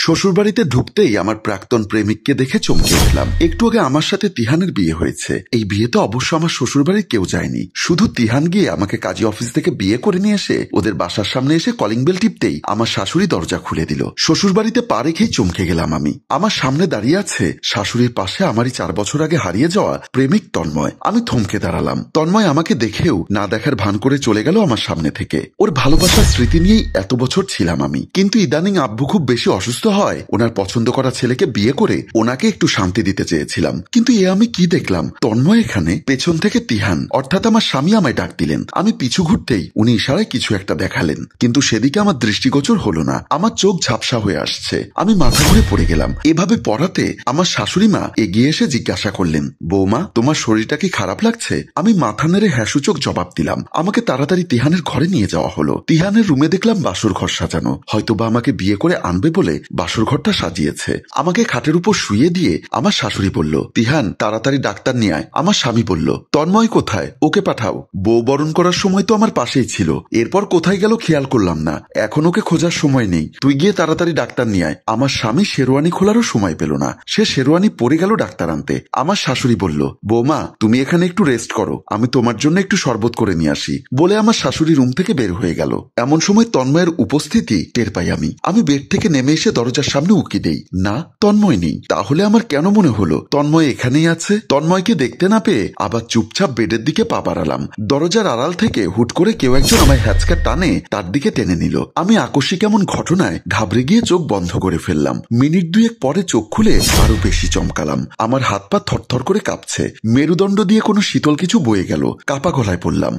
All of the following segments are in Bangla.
শ্বশুরবাড়িতে ঢুকতেই আমার প্রাক্তন প্রেমিককে দেখে চমকে উঠলাম। একটু আগে আমার সাথে তিহানের বিয়ে হয়েছে। এই বিয়েতে অবশ্য আমার শ্বশুরবাড়ির কেউ যায়নি, শুধু তিহান গিয়ে আমাকে কাজী অফিস থেকে বিয়ে করে নিয়ে এসে ওদের বাসার সামনে এসে কলিং বেল টিপতেই আমার শাশুড়ি দরজা খুলে দিল। শ্বশুরবাড়িতে পা রেখেই চমকে গেলাম আমি। আমার সামনে দাঁড়িয়ে আছে শাশুড়ির পাশে আমারই 4 বছর আগে হারিয়ে যাওয়া প্রেমিক তন্ময়। আমি থমকে দাঁড়ালাম। তন্ময় আমাকে দেখেও না দেখার ভান করে চলে গেল আমার সামনে থেকে। ওর ভালোবাসার স্মৃতি নিয়েই এত বছর ছিলাম আমি, কিন্তু ইদানিং আব্বু খুব বেশি অসুস্থ হয় ওনার পছন্দ করা ছেলেকে বিয়ে করে ওনাকে একটু শান্তি দিতে চেয়েছিলাম। কিন্তু এ আমি কি দেখলাম, তন্ময় এখানে পেছন থেকে তিহান অর্থাৎ আমার স্বামী আমায় ডাক দিলেন। আমি পিছু ঘুরতেই উনি ইশারায় কিছু একটা দেখালেন, কিন্তু সেদিকে আমার দৃষ্টিগোচর হলো না। আমার চোখ ঝাপসা হয়ে আসছে, আমি মাথা ঘুরে পড়ে গেলাম। এভাবে পড়াতে আমার শাশুড়ি মা এগিয়ে এসে জিজ্ঞাসা করলেন, বৌমা তোমার শরীরটা কি খারাপ লাগছে? আমি মাথা নেড়ে হ্যাঁসূচক জবাব দিলাম। আমাকে তাড়াতাড়ি তিহানের ঘরে নিয়ে যাওয়া হলো। তিহানের রুমে দেখলাম বাসর ঘর সাজানো, হয়তোবা আমাকে বিয়ে করে আনবে বলে বাসর ঘরটা সাজিয়েছে। আমাকে খাটের উপর শুইয়ে দিয়ে আমার শাশুড়ি বলল, তিহান তাড়াতাড়ি ডাক্তার নিয়ে আয়। আমার স্বামী বলল, তন্ময় কোথায়? ওকে পাঠাও। বউ বরণ করার সময় তো আমার পাশেই ছিল, এরপর কোথায় গেল খেয়াল করলাম না। এখন ওকে খোঁজার সময় নেই, তুই গিয়ে তাড়াতাড়ি ডাক্তার নিয়ে আয়। আমার স্বামী শেরওয়ানি খোলারও সময় পেল না, সে শেরওয়ানি পরে গেল ডাক্তার আনতে। আমার শাশুড়ি বলল, বৌমা তুমি এখানে একটু রেস্ট করো, আমি তোমার জন্য একটু শরবত করে নিয়ে আসি। বলে আমার শাশুড়ি রুম থেকে বের হয়ে গেল। এমন সময় তন্ময়ের উপস্থিতি টের পাই আমি বেড থেকে নেমে এসে দরজার সামনে উকি দেই, না তন্ময় নেই। তাহলে আমার কেন মনে হলো তন্ময় এখানেই আছে? তন্ময়কে দেখতে না পেয়ে আবার চুপচাপ বেডের দিকে পা বাড়ালাম। দরজার আড়াল থেকে হুট করে কেউ একজন আমায় হ্যাচকা টানে তার দিকে টেনে নিল। আমি আকস্মিক এমন ঘটনায় ঘাবড়ে গিয়ে চোখ বন্ধ করে ফেললাম। মিনিট দুয়েক পরে চোখ খুলে আরো বেশি চমকালাম। আমার হাত পা থরথর করে কাঁপছে, মেরুদণ্ড দিয়ে কোনো শীতল কিছু বয়ে গেল। কাপা গলায় বললাম,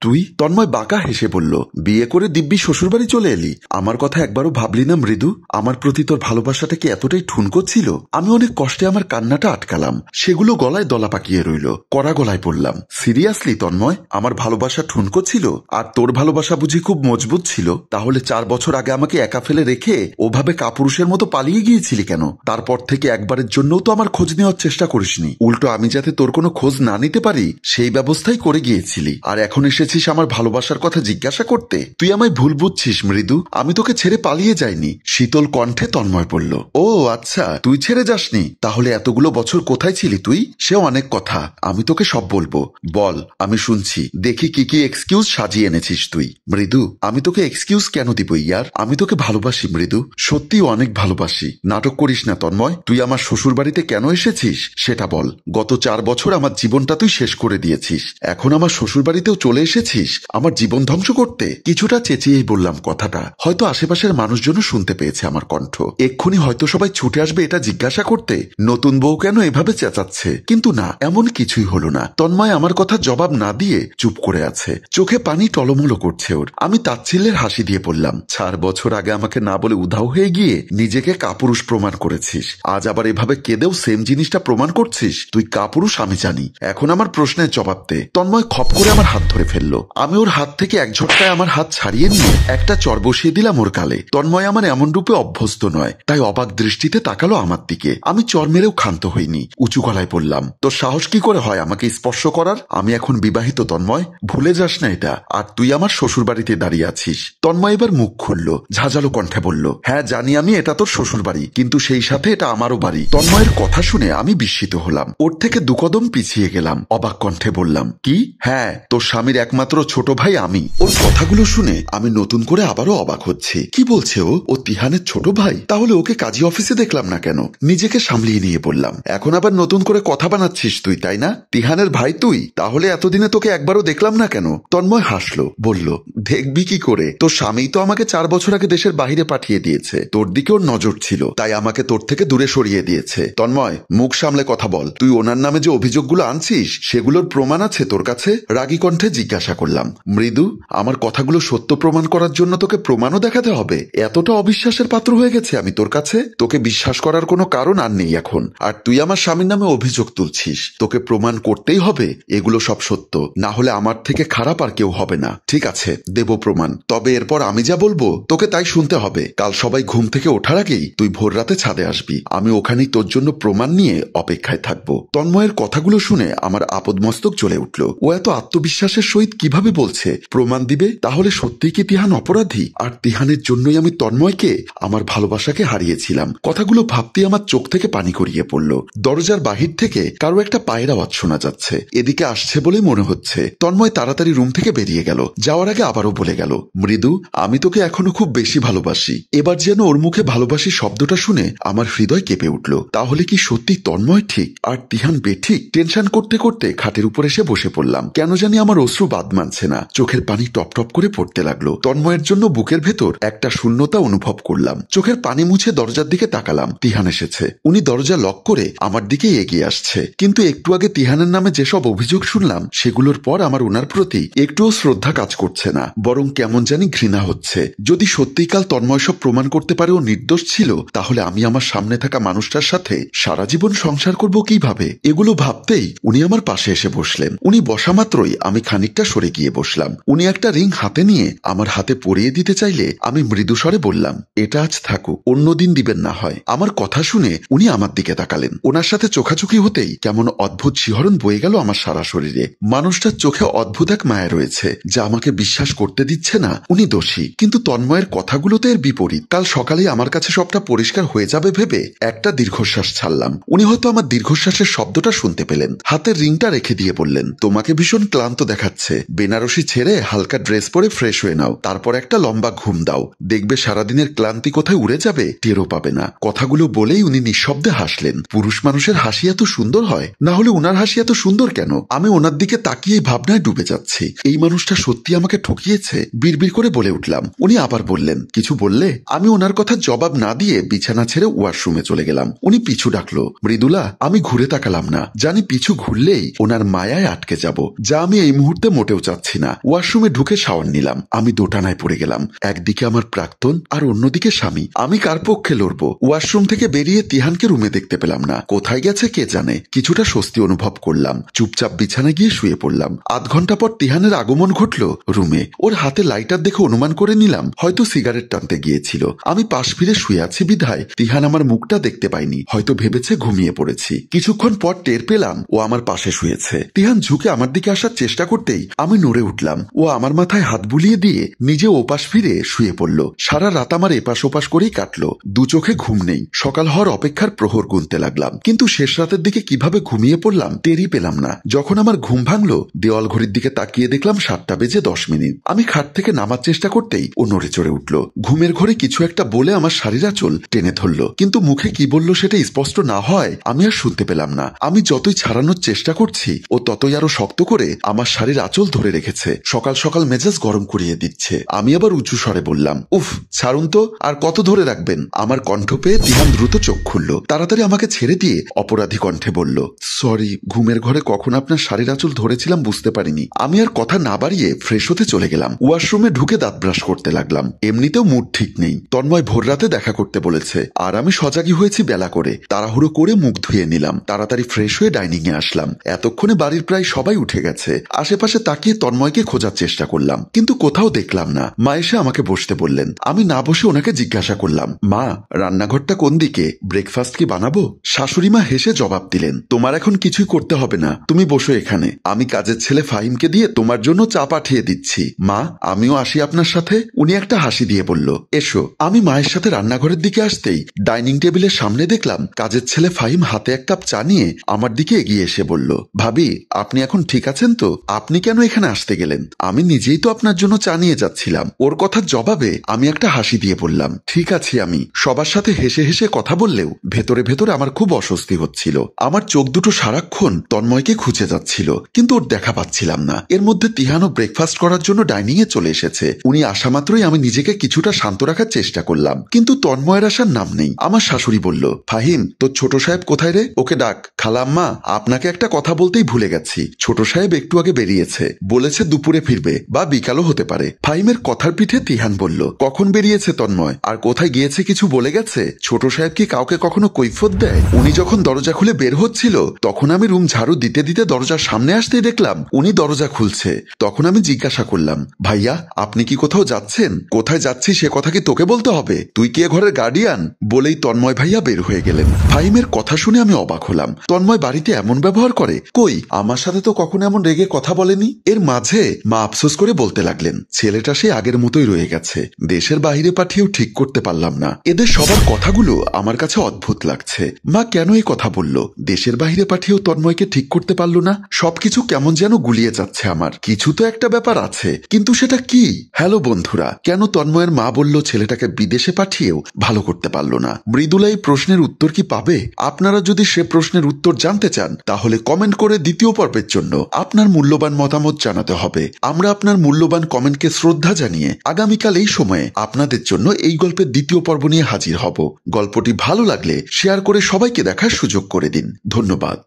তুই? তন্ময় বাঁকা হেসে বলল, বিয়ে করে দিব্যি শ্বশুরবাড়ি চলে এলি? আমার কথা একবারও ভাবলি না মৃদু? আমার প্রতি তোর ভালোবাসাটা কি এতটাই ঠুনকো ছিল? আমি অনেক কষ্টে আমার কান্নাটা আটকালাম, সেগুলো গলায় দলা পাকিয়ে রইল। কড়া গলায় বললাম, সিরিয়াসলি তন্ময়, আমার ভালোবাসা ঠুনকো ছিল? আর তোর ভালোবাসা বুঝি খুব মজবুত ছিল? তাহলে 4 বছর আগে আমাকে একা ফেলে রেখে ওভাবে কাপুরুষের মতো পালিয়ে গিয়েছিলি কেন? তারপর থেকে একবারের জন্যও তো আমার খোঁজ নেওয়ার চেষ্টা করিসনি, উল্টো আমি যাতে তোর কোনো খোঁজ না নিতে পারি সেই ব্যবস্থাই করে গিয়েছিলি। আর এখন এসেছিস আমার ভালোবাসার কথা জিজ্ঞাসা করতে? তুই আমায় ভুল বুঝছিস মৃদু, আমি তোকে ছেড়ে পালিয়ে যাইনি। শীতল কণ্ঠে তন্ময় বলল, ও আচ্ছা তুই ছেড়ে যাসনি, তাহলে এতগুলো বছর কোথায় ছিলি তুই? সে অনেক কথা, আমি তোকে সব বলবো। বল, আমি শুনছি। দেখি কি কি এক্সকিউজ সাজিয়ে এনেছিস তুই। মৃদু, আমি তোকে এক্সকিউজ কেন দিব ইয়ার? আমি তোকে ভালোবাসি মৃদু, সত্যি অনেক ভালোবাসি। নাটক করিস না তন্ময়। তুই আমার শ্বশুর বাড়িতে কেন এসেছিস সেটা বল। গত 4 বছর আমার জীবনটা তুই শেষ করে দিয়েছিস, এখন আমার শ্বশুর বাড়িতেও চলে এসেছিস আমার জীবন ধ্বংস করতে। কিছুটা চেঁচিয়েই বললাম কথাটা, হয়তো আশেপাশের মানুষজনও শুনতে পেয়েছে আমার কণ্ঠ। এক্ষুনি হয়তো সবাই ছুটে আসবে এটা জিজ্ঞাসা করতে, নতুন বউ কেন এভাবে চেঁচাচ্ছে। কিন্তু না, এমন কিছুই হলো না। তন্ময় আমার কথা জবাব না দিয়ে চুপ করে আছে, চোখে পানি টলমলো করছে ওর। আমি তাচ্ছিল্যের হাসি দিয়ে বললাম, 4 বছর আগে আমাকে না বলে উধাও হয়ে গিয়ে নিজেকে কাপুরুষ প্রমাণ করেছিস, আজ আবার এভাবে কেঁদেও সেম জিনিসটা প্রমাণ করছিস। তুই কাপুরুষ আমি জানি, এখন আমার প্রশ্নের জবাব দে। তন্ময় খপ করে আমার হাত ধরে ফেললো। আমি ওর হাত থেকে এক ঝটকায় আমার হাত ছাড়িয়ে নিয়ে একটা চর বসিয়ে দিলাম ওর গালে। তন্ময় আমার এমন রূপে অভ্যস্ত নয়, তাই অবাক দৃষ্টিতে তাকালো আমার দিকে। আমি চর মেরেও ক্ষান্ত হইনি, উঁচু গলায় বললাম, তোর সাহস কি করে হয় আমাকে স্পর্শ করার? আমি এখন বিবাহিত তন্ময়, ভুলে যাস না এটা। আর তুই আমার শ্বশুর বাড়িতে দাঁড়িয়ে আছিস। তন্ময় এবার মুখ খুললো, ঝাঁঝালো কণ্ঠে বলল, হ্যাঁ জানি আমি এটা তোর শ্বশুর বাড়ি, কিন্তু সেই সাথে এটা আমারও বাড়ি। তন্ময়ের কথা শুনে আমি বিস্মিত হলাম, ওর থেকে 2 কদম পিছিয়ে গেলাম। অবাক কণ্ঠে বললাম, কি? হ্যাঁ, তোর স্বামীর একমাত্র ছোট ভাই আমি। ওর কথাগুলো শুনে আমি নতুন করে আবারও অবাক হচ্ছি। কি বলছে ও তিহানের ছোট ভাই? তাহলে ওকে কাজী অফিসে দেখলাম না কেন? নিজেকে সামলিয়ে নিয়ে বললাম, এখন আবার নতুন করে কথা বানাচ্ছিস তুই, তাই না? তিহানের ভাই তুই? তাহলে এতদিনে তোকে একবারও দেখলাম না কেন? তন্ময় হাসলো, বলল, দেখবি কি করে? তোর স্বামী তো আমাকে 4 বছর আগে দেশের বাইরে পাঠিয়ে দিয়েছে, তোর দিকে ওর নজর ছিল, তাই আমাকে তোর থেকে দূরে সরিয়ে দিয়েছে। তন্ময়, মুখ সামলে কথা বল। তুই ওনার নামে যে অভিযোগগুলো আনছিস সেগুলোর প্রমাণ আছে তোর কাছে? রাগী কণ্ঠে জিজ্ঞাসা করলাম। মৃদু, আমার কথাগুলো সত্য প্রমাণ করার জন্য তোকে প্রমাণও দেখাতে হবে? এতটা অবিশ্বাসের পাত্র হয়ে গেছে আমি তোর কাছে? তোকে বিশ্বাস করার কোনো কারণ আর নেই এখন। আর তুই আমার স্বামীর নামে অভিযোগ তুলছিস, তোকে প্রমাণ করতেই হবে এগুলো সব সত্য, না হলে আমার থেকে খারাপ আর কেউ হবে না। ঠিক আছে, দেব প্রমাণ, তবে এরপর আমি যা বলবো তোকে তাই শুনতে হবে। কাল সবাই ঘুম থেকে ওঠার আগেই তুই ভোর রাতে ছাদে আসবি, আমি ওখানেই তোর জন্য প্রমাণ নিয়ে অপেক্ষায় থাকবো। তন্ময়ের কথাগুলো শুনে আমার আপদমস্তক জ্বলে উঠল। ও এত আত্মবিশ্বাসের সহিত কিভাবে বলছে প্রমাণ দিবে? তাহলে সত্যিই কি তিহান অপরাধী? আর তিহানের জন্যই আমি তন্ময়কে আমার ভালোবাসাকে হারিয়েছিলাম। কথাগুলো ভাবতেই আমার চোখ থেকে পানি গড়িয়ে পড়ল। দরজার বাহির থেকে কারো একটা পায়ের আওয়াজ শোনা যাচ্ছে। এদিকে আসছে বলেই মনে হচ্ছে। তন্ময় তাড়াতাড়ি রুম থেকে বেরিয়ে গেল। যাওয়ার আগে আবারও বলে গেল, মৃদু, আমি তোকে এখনো খুব বেশি ভালোবাসি। এবার যেন ওর মুখে ভালোবাসি শব্দটা শুনে আমার হৃদয় কেঁপে উঠল। তাহলে কি সত্যি তন্ময় ঠিক আর তিহান বেঠিক? টেনশন করতে করতে খাটের উপর এসে বসে পড়লাম। কেন জানি আমার অশ্রু বাদ মানছে না। চোখের পানি টপ টপ করে পড়তে লাগলো। তন্ময়ের জন্য বুকের ভেতর একটা শূন্যতা অনুভব করলাম। চোখের পানি মুছে দরজার দিকে তাকালাম। তিহান এসেছে। উনি দরজা লক করে আমার দিকে এগিয়ে আসছে। কিন্তু একটু আগে তিহানের নামে যেসব অভিযোগ শুনলাম সেগুলোর পর আমার ওনার প্রতি একটুও শ্রদ্ধা কাজ করছে না, বরং কেমন জানি ঘৃণা হচ্ছে। যদি সত্যিকাল তন্ময় সব প্রমাণ করতে পারে ও নির্দোষ ছিল, তাহলে আমি আমার সামনে থাকা মানুষটার সাথে সারা জীবন সংসার করব কিভাবে? এগুলো ভাবতেই উনি আমার পাশে এসে বসলেন। উনি বসা মাত্রই আমি খানিকটা সরে গিয়ে বসলাম। উনি একটা রিং হাতে নিয়ে আমার হাতে পরিয়ে দিতে চাইলে আমি মৃদু স্বরে বললাম, এটা আজ থাকুক, অন্যদিন দিবেন না হয়। আমার কথা শুনে উনি আমার দিকে তাকালেন। ওনার সাথে চোখাচোখি হতেই কেমন অদ্ভুত শিহরণ বয়ে গেল আমার সারা শরীরে। মানুষটার চোখে অদ্ভুত এক মায়া রয়েছে যা আমাকে বিশ্বাস করতে দিচ্ছে না উনি দোষী। কিন্তু তন্ময়ের কথাগুলোতে এর বিপরীত। কাল সকালে আমার কাছে সবটা পরিষ্কার হয়ে যাবে ভেবে একটা দীর্ঘশ্বাস ছাড়লাম। উনি হয়তো আমার দীর্ঘশ্বাসের শব্দটা শুনতে পেলেন। হাতের রিংটা রেখে দিয়ে বললেন, তোমাকে ভীষণ ক্লান্ত দেখাচ্ছে। বেনারসি ছেড়ে হালকা ড্রেস পরে ফ্রেশ হয়ে নাও, তারপর একটা লম্বা ঘুম দাও। দেখবে সারাদিনের ক্লান্তি কোথায় উড়ে যাবে, টেরও পাবে না। কথাগুলো বলেই উনি নিঃশব্দে হাসলেন। পুরুষ মানুষের হাসি এত সুন্দর হয়, না হলে ওনার হাসি এত সুন্দর কেন? আমি ওনার দিকে তাকিয়ে ভাবনায় ডুবে যাচ্ছি। এই মানুষটা সত্যি আমাকে ঠকিয়েছে, বিড়বিড় করে বলে উঠলাম। উনি আবার বললেন, কিছু বললে? আমি ওনার কথা জবাব না দিয়ে বিছানা ছেড়ে ওয়াশরুমে চলে গেলাম। উনি পিছু ডাকলো, মৃদুলা। আমি ঘুরে তাকালাম না, জানি পিছু ঘুরলেই ওনার মায়ায় আটকে যাব, যা আমি এই মুহূর্তে মোটেও চাচ্ছি না। ওয়াশরুমে ঢুকে শাওয়ার নিলাম। আমি দোটানায় পড়ে গেলাম। একদিকে আমার প্রাক্তন আর অন্যদিকে স্বামী। আমি কার পক্ষে লড়বো? ওয়াশরুম থেকে বেরিয়ে তিহানকে রুমে দেখতে পেলাম না। কোথায় গেছে কে জানে। কিছুটা স্বস্তি অনুভব করলাম। চুপচাপ বিছানায় গিয়ে শুয়ে পড়লাম। আধ ঘন্টা পর তিহানের আগমন ঘটল রুমে। ওর হাতে লাইটার দেখে অনুমান করে নিলাম হয়তো সিগারেট টানতে গিয়েছিল। আমি পাশ ফিরে শুয়ে আছি বিধায় তিহান আমার মুখটা দেখতে পাইনি। হয়তো ভেবেছে ঘুমিয়ে পড়েছি। কিছুক্ষণ পর টের পেলাম ও আমার পাশে শুয়েছে। তিহান ঝুঁকে আমার দিকে আসার চেষ্টা করতেই আমি নড়ে উঠলাম। ও আমার মাথায় হাত বুলিয়ে দিয়ে নিজে ওপাশ ফিরে শুয়ে পড়ল। সারা রাত আমার এপাশ ওপাশ করেই কাটলো। দু চোখে ঘুম নেই। সকাল হওয়ার অপেক্ষার প্রহর গুনতে লাগলাম। কিন্তু শেষ রাতের দিকে কিভাবে ঘুমিয়ে পড়লাম টেরই পেলাম না। যখন আমার ঘুম ভাঙলো, দেওয়াল ঘড়ির দিকে তাকিয়ে দেখলাম 7:10। আমি খাট থেকে নামার চেষ্টা করতেই ও নড়ে চড়ে উঠল। ঘুমের ঘরে কিছু একটা বলে আমার শাড়ির আঁচল টেনে ধরল। কিন্তু মুখে কি বলল সেটা স্পষ্ট না হয় আমি আর শুনতে পেলাম না। আমি যতই ছাড়ানোর চেষ্টা করছি ও ততই আরো শক্ত করে আমার শাড়ির আঁচল ধরে রেখেছে। সকাল সকাল মেজাজ গরম করিয়ে দিচ্ছে। আমি আবার উঁচু স্বরে বললাম, উফ, ছাড়ুন তো, আর কত ধরে রাখবেন? আমার কণ্ঠ পেয়ে তিহান দ্রুত চোখ খুলল। তাড়াতাড়ি আমাকে ছেড়ে দিয়ে অপরাধী কণ্ঠে বলল, সরি, ঘুমের ঘরে কখন আপনার শাড়ির আঁচল ধরেছিলাম বুঝতে পারিনি। আমি আর কথা না বাড়িয়ে ফ্রেশ হতে চলে গেলাম। ওয়াশরুমে ঢুকে দাঁত ব্রাশ করতে লাগলাম। এমনিতেও মুড ঠিক নেই। তন্ময় ভোর রাতে দেখা করতে বলেছে, আর আমি সজাগী হয়েছি বেলা করে। তাড়াহুড়ো করে মুখ ধুয়ে নিলাম। তাড়াতাড়ি ফ্রেশ হয়ে ডাইনিং এ আসলাম। এতক্ষণে বাড়ির প্রায় সবাই উঠে গেছে। আশেপাশে তাকিয়ে তন্ময়কে খোঁজার চেষ্টা করলাম, কিন্তু কোথাও দেখলাম না। মা এসে আমাকে বসতে বললেন। আমি না বসে ওনাকে জিজ্ঞাসা করলাম, মা, রান্নাঘরটা কোন দিকে? ব্রেকফাস্ট কি বানাবো? শাশুড়ি মা হেসে জবাব দিলেন, তোমার এখন কিছুই করতে হবে না, তুমি বসো এখানে। আমি কাজের ছেলে ফাহিমকে দিয়ে তোমার জন্য চা পাঠিয়ে দিচ্ছি। মা, আমিও আসি আপনার সাথে? উনি একটা হাসি দিয়ে বলল, এসো। আমি মায়ের সাথে রান্নাঘরের দিকে আসতেই ডাইনিং টেবিলের সামনে দেখলাম কাজের ছেলে ফাহিম হাতে এক কাপ চা নিয়ে আমার দিকে এগিয়ে এসে বলল, ভাবি, আপনি এখন ঠিক আছেন তো? আপনি কেন এখানে আসতে গেলেন? আমি নিজেই তো আপনার জন্য চা নিয়ে যাচ্ছিলাম। ওর কথার জবাবে আমি একটা হাসি দিয়ে বললাম, ঠিক আছি আমি। সবার সাথে হেসে হেসে কথা বললেও ভেতরে ভেতরে আমার খুব অস্বস্তি হচ্ছিল। আমার চোখ দুটো সারাক্ষণ তন্ময়কে খুঁজে যাচ্ছিল, কিন্তু ওর দেখা পাচ্ছিলাম না। এর মধ্যে তিহানও ব্রেকফাস্ট করার জন্য ডাইনিং এ চলে এসেছে। উনি আসা মাত্রই আমি নিজেকে কিছুটা শান্ত রাখার চেষ্টা করলাম, কিন্তু তন্ময়ের আসার নাম নেই। আমার শাশুড়ি বলল, ফাহিম, তোর ছোট সাহেব কোথায় রে? ওকে ডাক। খালাম্মা, আপনাকে একটা কথা বলতেই ভুলে গেছি। ছোট সাহেব একটু আগে বেরিয়েছে, বলেছে দুপুরে ফিরবে বা বিকালও হতে পারে। ফাহিমের কথার পিঠে তিহান বলল, কখন বেরিয়েছে তন্ময়? আর কোথায় গিয়েছে কিছু বলে গেছে? ছোট সাহেব কি কাউকে কখনো কৈফিয়ত দেয়? উনি যখন দরজা খুলে বের হচ্ছিল তখন আমি রুম ঝাড়ু দিতে দিতে দরজার সামনে আসতেই দেখলাম উনি দরজা খুলছে। তখন আমি জিজ্ঞাসা করলাম, ভাইয়া, আপনি কি কোথাও যাচ্ছেন? কোথায় যাচ্ছি সে কথা কি তোকে বলতে হবে? তুই কি এ ঘরের গার্ডিয়ান? বলেই তন্ময় ভাইয়া বের হয়ে গেলেন। ফাহিমের কথা শুনে আমি অবাক হলাম। তন্ময় বাড়িতে এমন ব্যবহার করে? কই, আমার সাথে তো কখনো এমন রেগে কথা বলেনি। এর মাঝে মা আফসোস করে বলতে লাগলেন, ছেলেটা সে আগের মতোই রয়ে গেছে। দেশের বাইরে পাঠিয়েও ঠিক করতে করতে পারলাম না। এদের সবার কথাগুলো আমার কাছে অদ্ভুত লাগছে। মা কেন এই কথা বলল? দেশের বাইরে পাঠিয়েও তন্ময়কে ঠিক করতে পারলো না। সবকিছু কেমন যেন গুলিয়ে যাচ্ছে আমার। কিছু তো একটা ব্যাপার আছে, কিন্তু সেটা কি? হ্যালো বন্ধুরা, কেন তন্ময়ের মা বলল ছেলেটাকে বিদেশে পাঠিয়েও ভালো করতে পারলো না? মৃদুলা এই প্রশ্নের উত্তর কি পাবে? আপনারা যদি সে প্রশ্নের উত্তর জানতে চান তাহলে কমেন্ট করে দ্বিতীয় পর্বের জন্য আপনার মূল্যবান মতামত জানাতে হবে। আমরা আপনার মূল্যবান কমেন্টকে শ্রদ্ধা জানিয়ে আগামীকাল এই সময়ে আপনাদের জন্য এই গল্পের দ্বিতীয় পর্ব নিয়ে হাজির হব। গল্পটি ভালো লাগলে শেয়ার করে সবাইকে দেখার সুযোগ করে দিন। ধন্যবাদ।